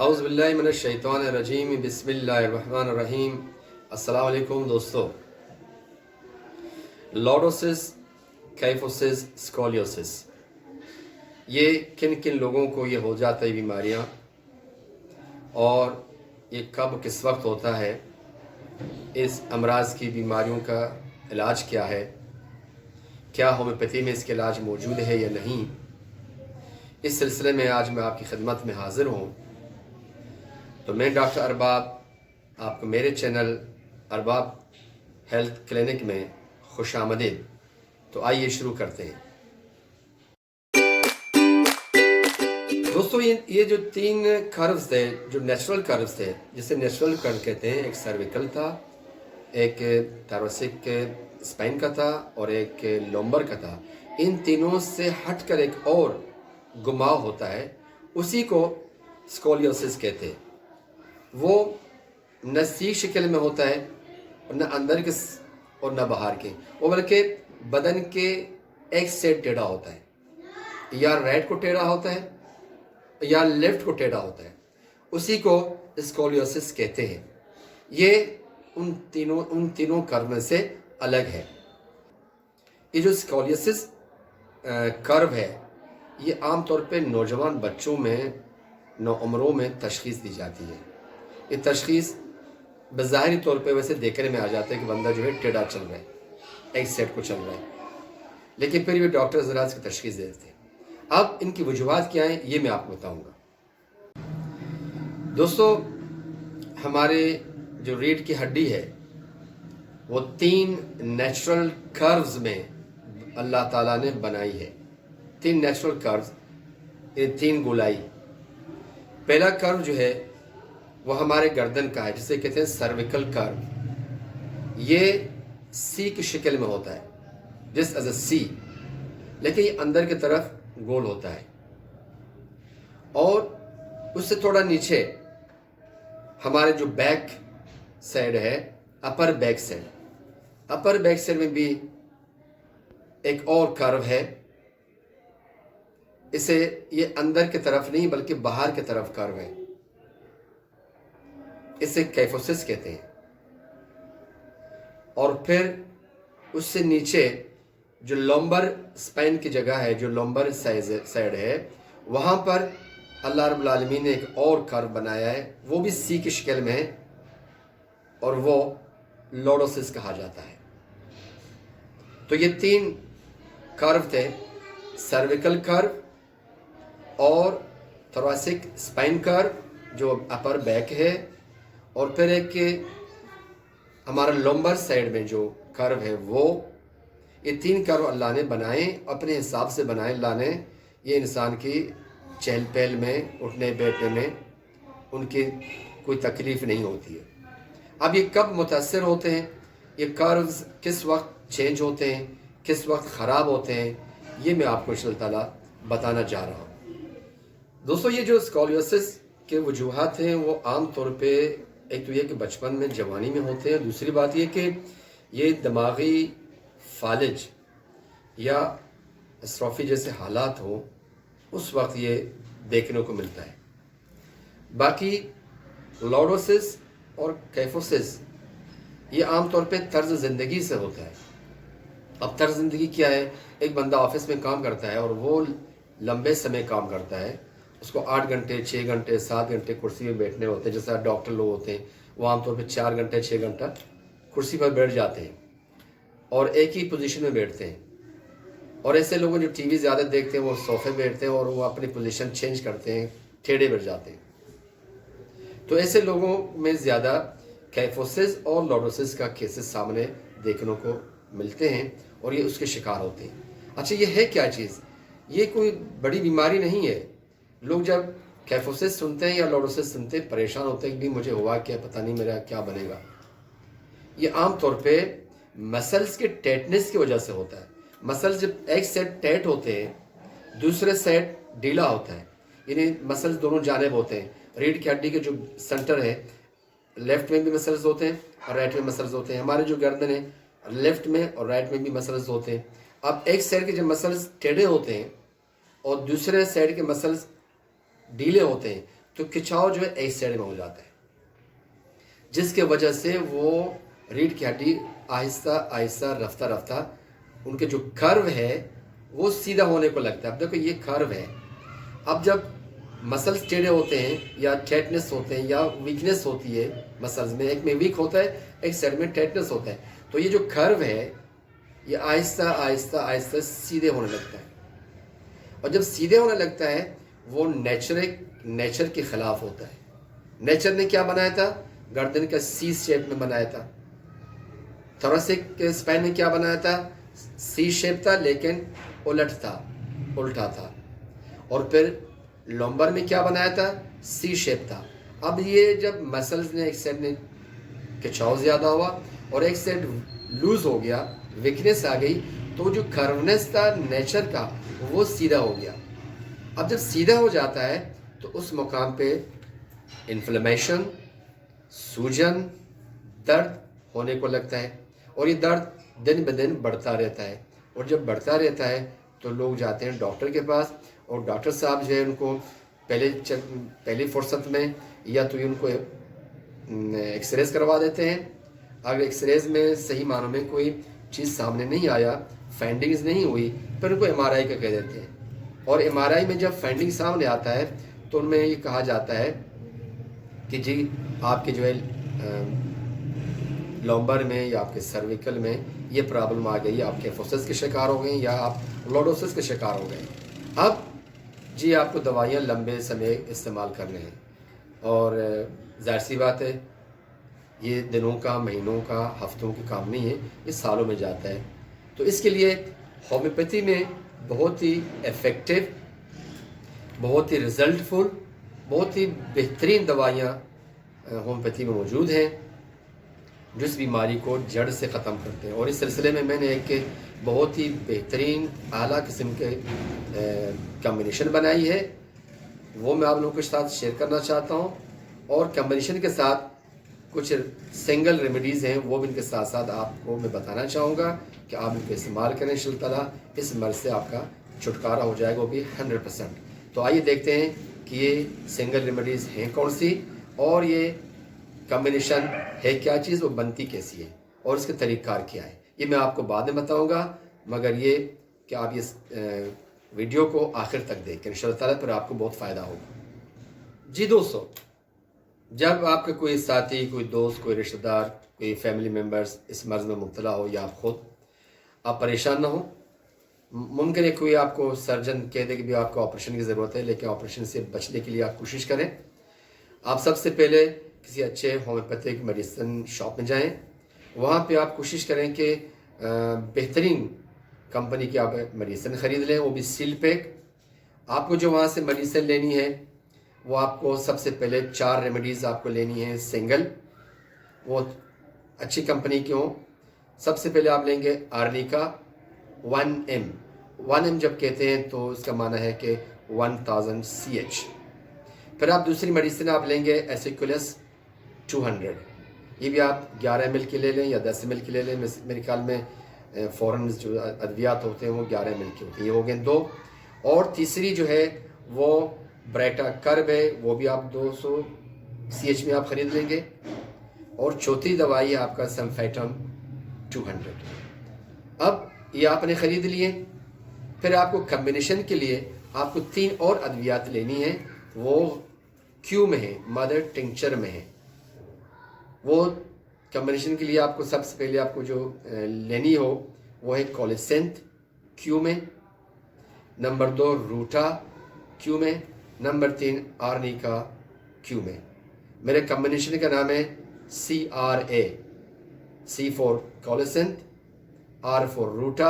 اعوذ باللہ من الشیطان الرجیم بسم اللہ الرحمن الرحیم۔ السلام علیکم دوستو۔ لارڈوسس، کیفوسس، اسکولیوسس، یہ کن کن لوگوں کو یہ ہو جاتا ہے بیماریاں، اور یہ کب کس وقت ہوتا ہے، اس امراض کی بیماریوں کا علاج کیا ہے، کیا ہومیوپیتھی میں اس کے علاج موجود ہے یا نہیں، اس سلسلے میں آج میں آپ کی خدمت میں حاضر ہوں۔ تو میں ڈاکٹر ارباب آپ کو میرے چینل ارباب ہیلتھ کلینک میں خوش آمدید۔ تو آئیے شروع کرتے ہیں۔ دوستو، یہ جو تین کروز تھے، جو نیچرل کروز تھے، جسے نیچرل کرو کہتے ہیں، ایک سرویکل تھا، ایک تھوراسک اسپائن کا تھا، اور ایک لومبر کا تھا۔ ان تینوں سے ہٹ کر ایک اور گماؤ ہوتا ہے، اسی کو اسکولیوسس کہتے ہیں۔ وہ نہ سی شکل میں ہوتا ہے، نہ اندر کے اور نہ باہر کے، وہ بلکہ بدن کے ایک سیٹ ٹیڑھا ہوتا ہے، یا رائٹ کو ٹیڑھا ہوتا ہے یا لیفٹ کو ٹیڑھا ہوتا ہے، اسی کو اسکولیوسس کہتے ہیں۔ یہ ان تینوں کرو میں سے الگ ہے۔ یہ جو اسکولیوسس کرو ہے، یہ عام طور پہ نوجوان بچوں میں، نوعمروں میں تشخیص دی جاتی ہے۔ یہ تشخیص بظاہری طور پہ ویسے دیکھنے میں آ جاتا ہے کہ بندہ جو ہے ٹیڑھا چل رہا ہے، ایک سیٹ کو چل رہا ہے، لیکن پھر یہ ڈاکٹر حضرات کی تشخیص دیتے ہیں۔ اب ان کی وجوہات کیا ہیں، یہ میں آپ کو بتاؤں گا۔ دوستو، ہمارے جو ریڑھ کی ہڈی ہے، وہ تین نیچرل کروز میں اللہ تعالیٰ نے بنائی ہے۔ تین نیچرل کروز، یہ تین گولائی۔ پہلا کرو جو ہے وہ ہمارے گردن کا ہے، جسے کہتے ہیں سرویکل کرو۔ یہ سی کی شکل میں ہوتا ہے، جس ایز اے سی، لیکن یہ اندر کی طرف گول ہوتا ہے۔ اور اس سے تھوڑا نیچے ہمارے جو بیک سائڈ ہے، اپر بیک سائڈ، اپر بیک سائڈ میں بھی ایک اور کرو ہے۔ اسے یہ اندر کی طرف نہیں بلکہ باہر کی طرف کرو ہے، اسے کیفوسس کہتے ہیں۔ اور پھر اس سے نیچے جو لومبر اسپائن کی جگہ ہے، جو لومبر سائڈ ہے، وہاں پر اللہ رب العالمین نے ایک اور کرو بنایا ہے، وہ بھی سی کی شکل میں ہے، اور وہ لارڈوسس کہا جاتا ہے۔ تو یہ تین کرو تھے، سرویکل کرو اور تھوراسک اسپائن کرو جو اپر بیک ہے، اور پھر ایک ہمارا لومبر سائڈ میں جو کرو ہے وہ۔ یہ تین کرو اللہ نے بنائے، اپنے حساب سے بنائے اللہ نے۔ یہ انسان کی چہل پہل میں، اٹھنے بیٹھنے میں ان کی کوئی تکلیف نہیں ہوتی ہے۔ اب یہ کب متاثر ہوتے ہیں، یہ کروز کس وقت چینج ہوتے ہیں، کس وقت خراب ہوتے ہیں، یہ میں آپ کو انشاء اللہ تعالیٰ بتانا جا رہا ہوں۔ دوستو، یہ جو اسکولیوسس کے وجوہات ہیں، وہ عام طور پہ ایک تو یہ کہ بچپن میں، جوانی میں ہوتے ہیں۔ دوسری بات یہ کہ یہ دماغی فالج یا اسٹروفی جیسے حالات ہوں، اس وقت یہ دیکھنے کو ملتا ہے۔ باقی لارڈوسس اور کیفوسس یہ عام طور پہ طرز زندگی سے ہوتا ہے۔ اب طرز زندگی کیا ہے؟ ایک بندہ آفس میں کام کرتا ہے اور وہ لمبے سمے کام کرتا ہے، اس کو 8 گھنٹے، 6 گھنٹے، 7 گھنٹے کرسی میں بیٹھنے ہوتے ہیں۔ جیسا ڈاکٹر لوگ ہوتے ہیں، وہ عام طور پہ 4 گھنٹے، 6 گھنٹہ کرسی پر بیٹھ جاتے ہیں اور ایک ہی پوزیشن میں بیٹھتے ہیں۔ اور ایسے لوگوں جو ٹی وی زیادہ دیکھتے ہیں، وہ صوفے بیٹھتے ہیں اور وہ اپنی پوزیشن چینج کرتے ہیں، ٹیڑھے بیٹھ جاتے ہیں۔ تو ایسے لوگوں میں زیادہ کیفوسس اور لارڈوسس کا کیسز سامنے دیکھنے کو ملتے ہیں، اور یہ اس کے شکار ہوتے ہیں۔ اچھا، یہ ہے کیا چیز؟ یہ کوئی بڑی بیماری نہیں ہے۔ لوگ جب کیفوسس سنتے ہیں یا لارڈوسس سنتے ہیں، پریشان ہوتے ہیں کہ بھی مجھے ہوا کیا، پتہ نہیں میرا کیا بنے گا۔ یہ عام طور پہ مسلز کے ٹیٹنس کی وجہ سے ہوتا ہے۔ مسلز جب ایک سیٹ ٹیٹ ہوتے ہیں، دوسرے سیٹ ڈھیلا ہوتا ہے، یعنی مسلز دونوں جانب ہوتے ہیں۔ ریڑھ کی ہڈی کے جو سنٹر ہے، لیفٹ میں بھی مسلز ہوتے ہیں اور رائٹ میں مسلز ہوتے ہیں۔ ہمارے جو گردن ہے، لیفٹ میں اور رائٹ میں بھی مسلز ہوتے ہیں۔ اب ایک سائڈ کے جو مسلز ٹیڑھے ہوتے ہیں اور دوسرے سائڈ کے مسلز ڈھیلے ہوتے ہیں، تو کھچاؤ جو ہے ایک سائڈ میں ہو جاتا ہے، جس کے وجہ سے وہ ریڑھ کی ہڈی آہستہ آہستہ رفتہ رفتہ ان کے جو کرو ہے وہ سیدھا ہونے کو لگتا ہے. اب دیکھو یہ کرو ہے، اب جب مسلس ٹیڑھے ہوتے ہیں یا ٹیٹنس ہوتے ہیں یا ویکنس ہوتی ہے مسلس میں، ایک میں ویک ہوتا ہے ایک سائڈ میں ٹیٹنس ہوتا ہے، تو یہ جو کرو ہے یہ آہستہ آہستہ آہستہ سیدھے ہونے لگتا ہے. اور جب سیدھے ہونے لگتا ہے وہ نیچر کے خلاف ہوتا ہے. نیچر نے کیا بنایا تھا؟ گردن کا سی شیپ میں بنایا تھا. تھوراسک اسپائن نے کیا بنایا تھا؟ سی شیپ تھا لیکن الٹا تھا. اور پھر لومبر میں کیا بنایا تھا؟ سی شیپ تھا. اب یہ جب مسلز نے ایک سائڈ میں کھچاؤ زیادہ ہوا اور ایک سائڈ لوز ہو گیا، ویکنس آ گئی، تو جو کرونس تھا نیچر کا وہ سیدھا ہو گیا. اب جب سیدھا ہو جاتا ہے تو اس مقام پہ انفلیمیشن، سوجن، درد ہونے کو لگتا ہے، اور یہ درد دن بدن بڑھتا رہتا ہے. اور جب بڑھتا رہتا ہے تو لوگ جاتے ہیں ڈاکٹر کے پاس، اور ڈاکٹر صاحب جو ہے ان کو پہلی فرصت میں یا تو ان کو ایکس ریز کروا دیتے ہیں. اگر ایکس ریز میں صحیح معنوں میں کوئی چیز سامنے نہیں آیا، فائنڈنگز نہیں ہوئی، پھر ان کو ایم آر آئی کا کہہ دیتے ہیں. اور ایم آر آئی میں جب فائنڈنگ سامنے آتا ہے تو ان میں یہ کہا جاتا ہے کہ جی آپ کے جو ہے لومبر میں یا آپ کے سرویکل میں یہ پرابلم آ گئی، آپ کے فوسس کے شکار ہو گئے یا آپ لوڈوسس کے شکار ہو گئے. اب جی آپ کو دوائیاں لمبے سمے استعمال کرنے ہیں، اور ظاہر سی بات ہے یہ دنوں کا، مہینوں کا، ہفتوں کے کام نہیں ہے، یہ سالوں میں جاتا ہے. تو اس کے لیے ہومیوپیتھی میں بہت ہی ایفیکٹو، بہت ہی رزلٹ فل، بہت ہی بہترین دوائیاں ہومیوپیتھی میں موجود ہیں جو اس بیماری کو جڑ سے ختم کرتے ہیں. اور اس سلسلے میں نے ایک بہت ہی بہترین اعلیٰ قسم کے کمبینیشن بنائی ہے، وہ میں آپ لوگوں کے ساتھ شیئر کرنا چاہتا ہوں. اور کمبینیشن کے ساتھ کچھ سنگل ریمیڈیز ہیں وہ بھی ان کے ساتھ ساتھ آپ کو میں بتانا چاہوں گا کہ آپ ان کو استعمال کریں. ان شاء اللہ تعالیٰ اس مرض سے آپ کا چھٹکارا ہو جائے گا، وہ بھی 100%. تو آئیے دیکھتے ہیں کہ یہ سنگل ریمیڈیز ہیں کون سی، اور یہ کمبینیشن ہے کیا چیز، وہ بنتی کیسی ہے، اور اس کے طریقہ کار کیا ہے. یہ میں آپ کو بعد میں بتاؤں گا، مگر یہ کہ آپ اس ویڈیو کو آخر تک دیکھیں، ان شاء اللہ تعالیٰ پھر آپ کو بہت فائدہ ہوگا. جی دوستو، جب آپ کے کوئی ساتھی، کوئی دوست، کوئی رشتہ دار، کوئی فیملی ممبرز اس مرض میں مبتلا ہو یا آپ خود، آپ پریشان نہ ہوں. ممکن ہے کوئی آپ کو سرجن کہہ دے کہ بھی آپ کو آپریشن کی ضرورت ہے، لیکن آپریشن سے بچنے کے لیے آپ کوشش کریں. آپ سب سے پہلے کسی اچھے ہومیوپیتھک میڈیسن شاپ میں جائیں، وہاں پہ آپ کوشش کریں کہ بہترین کمپنی کی آپ میڈیسن خرید لیں، وہ بھی سیل پیک. آپ کو جو وہاں سے میڈیسن لینی ہے وہ آپ کو سب سے پہلے 4 ریمیڈیز آپ کو لینی ہے سنگل، وہ اچھی کمپنی کی ہوں. سب سے پہلے آپ لیں گے آرنیکا 1M. 1M جب کہتے ہیں تو اس کا معنی ہے کہ 1000 CH. پھر آپ دوسری میڈیسن آپ لیں گے ایسیکولس 200. یہ بھی آپ 11 ml کی لے لیں یا 10 ml کی لے لیں. میرے خیال میں فورن جو ادویات ہوتے ہیں وہ 11 ml کی ہوتی ہیں. یہ ہو گئے 2. اور تیسری جو ہے وہ بریٹا کرب ہے، وہ بھی آپ 200 CH میں آپ خرید لیں گے. اور چوتھی دوائی ہے آپ کا سمفیٹم 200. اب یہ آپ نے خرید لیے. پھر آپ کو کمبینیشن کے لیے آپ کو 3 اور ادویات لینی ہیں، وہ کیو میں ہے، مدر ٹنکچر میں ہے. وہ کمبینیشن کے لیے آپ کو سب سے پہلے آپ کو جو لینی ہو وہ ہے کولیسنتھ کیو میں، نمبر 2 روٹا کیو میں، نمبر 3 آرنیکا کیو میں. میرے کمبینیشن کا نام ہے CRA. C for colocynthis, R for ruta,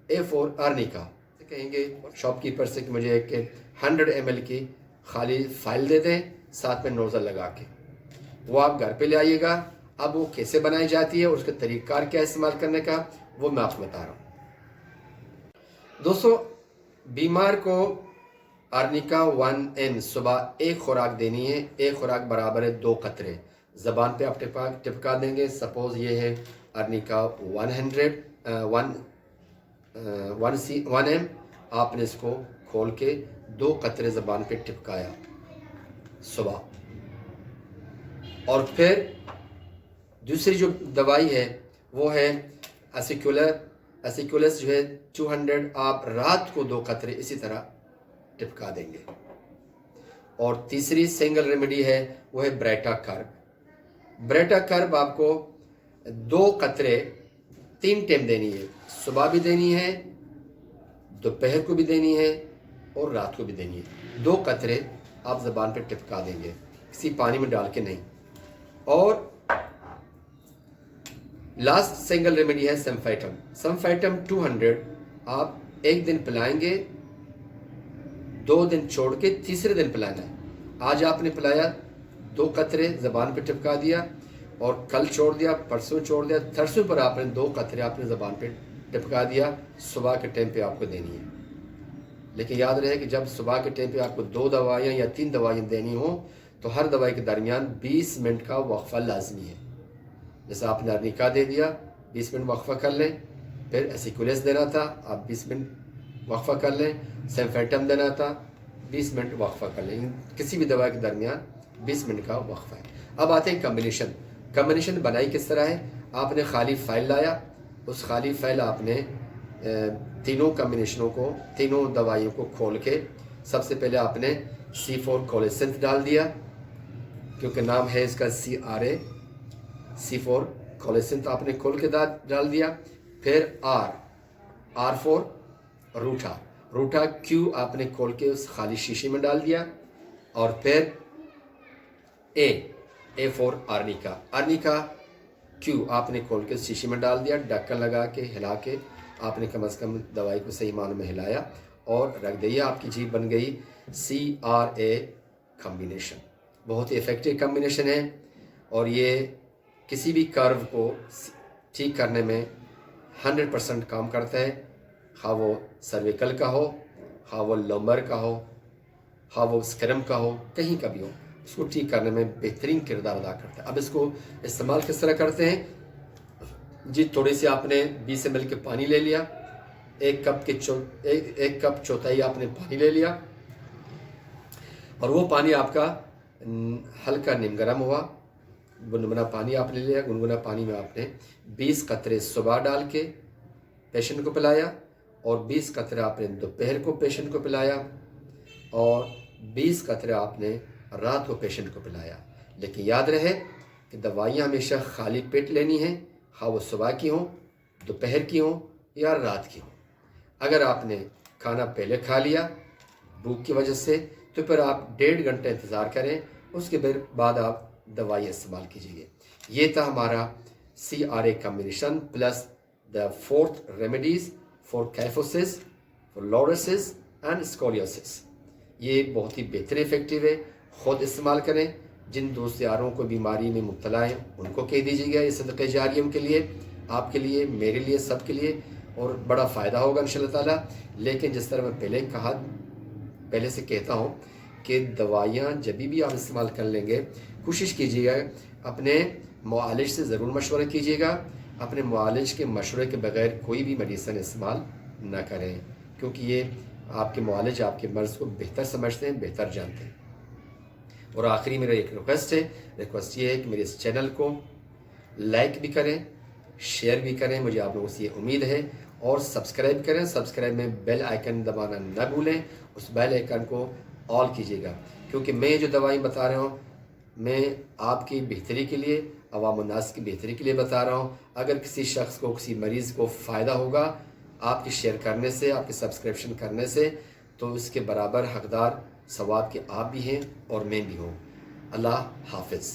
A for arnica. کہیں گے شاپ کیپر سے کہ مجھے ایک 100 ml کی خالی فائل دے دیں ساتھ میں نوزل لگا کے. وہ آپ گھر پہ لے آئیے گا. اب وہ کیسے بنائی جاتی ہے اور اس کا طریقہ کار کیا استعمال کرنے کا وہ میں آپ کو بتا رہا ہوں. دوستو، بیمار کو آرنیکا 1M صبح 1 خوراک دینی ہے. 1 خوراک برابر ہے 2 قطرے. زبان پہ آپ ٹپکا دیں گے. سپوز یہ ہے آرنیکا 1M. آپ نے اس کو کھول کے 2 قطرے زبان پہ ٹپکایا. صبح. اور پھر دوسری جو دوائی ہے وہ ہے اسیکولس جو ہے 200. آپ رات کو 2 قطرے اسی طرح ٹپکا دیں گے. اور تیسری سنگل ریمیڈی ہے وہ ہے بریٹا کرب. بریٹا کرب آپ کو 2 قطرے 3 ٹائم دینی ہے. صبح بھی دینی ہے, دوپہر کو بھی دینی ہے, اور رات کو بھی دینی ہے. 2 قطرے آپ زبان پہ ٹپکا دیں گے, کسی پانی میں ڈال کے نہیں. اور لاسٹ سنگل ریمیڈی ہے سمفیٹم. سمفیٹم 200 آپ 1 دن پلائیں گے, 2 دن چھوڑ کے تیسرے دن پلانا ہے. آج آپ نے پلایا 2 قطرے زبان پہ ٹپکا دیا, اور کل چھوڑ دیا, پرسوں چھوڑ دیا, ترسوں پر آپ نے 2 قطرے آپ نے زبان پہ ٹپکا دیا. صبح کے ٹائم پہ آپ کو دینی ہے. لیکن یاد رہے کہ جب صبح کے ٹائم پہ آپ کو 2 دوائیاں یا 3 دوائیاں دینی ہوں تو ہر دوائی کے درمیان 20 منٹ کا وقفہ لازمی ہے. جیسے آپ نے ارنیکا دے دیا, 20 منٹ وقفہ کر لیں. پھر اسیکولس دینا تھا, آپ 20 منٹ وقفہ کر لیں. سمفیٹم دینا تھا, 20 منٹ وقفہ کر لیں. کسی بھی دوائی کے درمیان 20 منٹ کا وقفہ ہے. اب آتے ہیں کمبینیشن. کمبینیشن بنائی کس طرح ہے؟ آپ نے خالی فائل لایا, اس خالی فائل آپ نے تینوں کمبینیشنوں کو, تینوں دوائیوں کو کھول کے سب سے پہلے آپ نے C4 کولیسنتھ ڈال دیا, کیونکہ نام ہے اس کا CRA. C4 کولیسنتھ آپ نے کھول کے ڈال دیا. پھر R4 روٹا Q آپ نے کھول کے اس خالی شیشے میں ڈال دیا. اور پھر A4 ارنیکا Q آپ نے کھول کے شیشے میں ڈال دیا. ڈھکن لگا کے ہلا کے آپ نے کم از کم دوائی کو صحیح معنوں میں ہلایا اور رکھ دیا. آپ کی چیز بن گئی CRA کمبینیشن. بہت ہی افیکٹو کمبینیشن ہے, اور یہ کسی بھی کرو کو ٹھیک کرنے میں 100% کام کرتا ہے. خواہ وہ سرویکل کا ہو, خواہ وہ لمبر کا ہو, خواہ وہ اسکرم کا ہو, کہیں کا بھی ہو, اس کو ٹھیک کرنے میں بہترین کردار ادا کرتا ہے. اب اس کو استعمال کس طرح کرتے ہیں؟ جی, تھوڑی سی آپ نے 20 ml کے پانی لے لیا, 1 کپ چوتھائی آپ نے پانی لے لیا, اور وہ پانی آپ کا ہلکا نیم گرم ہوا. گنگنا پانی آپ نے لیا, گنگنا پانی میں آپ نے 20 قطرے صبح ڈال کے پیشنٹ کو پلایا, اور 20 قطرے آپ نے دوپہر کو پیشنٹ کو پلایا, اور 20 قطرے آپ نے رات کو پیشنٹ کو پلایا. لیکن یاد رہے کہ دوائیاں ہمیشہ خالی پیٹ لینی ہیں, خواہ وہ صبح کی ہوں, دوپہر کی ہوں یا رات کی ہوں. اگر آپ نے کھانا پہلے کھا لیا بھوک کی وجہ سے تو پھر آپ 1.5 گھنٹے انتظار کریں, اس کے بعد آپ دوائی استعمال کیجیے. یہ تھا ہمارا CRA combination plus the 4th remedies for kyphosis, for lordosis and scoliosis. یہ بہت ہی بہتر افیکٹو ہے, خود استعمال کریں. جن دوست یاروں کو بیماری میں مبتلا ہیں ان کو کہہ دیجیے گا, یہ صدقہ جاریہ کے لیے, آپ کے لیے, میرے لیے, سب کے لیے, اور بڑا فائدہ ہوگا انشاءاللہ تعالیٰ. لیکن جس طرح میں پہلے سے کہتا ہوں کہ دوائیاں جب بھی آپ استعمال کر لیں گے, کوشش کیجیے گا اپنے معالج سے ضرور مشورہ کیجیے گا. اپنے معالج کے مشورے کے بغیر کوئی بھی میڈیسن استعمال نہ کریں, کیونکہ یہ آپ کے معالج آپ کے مرض کو بہتر سمجھتے ہیں, بہتر جانتے ہیں. اور آخری میرا ایک ریکویسٹ یہ ہے کہ میرے اس چینل کو لائک بھی کریں, شیئر بھی کریں, مجھے آپ لوگوں سے یہ امید ہے, اور سبسکرائب کریں. سبسکرائب میں بیل آئیکن دبانا نہ بھولیں, اس بیل آئیکن کو آل کیجیے گا, کیونکہ میں جو دوائیں بتا رہا ہوں میں آپ کی بہتری کے لیے, عوام الناس کی بہتری کے لیے بتا رہا ہوں. اگر کسی شخص کو, کسی مریض کو فائدہ ہوگا آپ کے شیئر کرنے سے, آپ کے سبسکرپشن کرنے سے, تو اس کے برابر حقدار ثواب کے آپ بھی ہیں اور میں بھی ہوں. اللہ حافظ.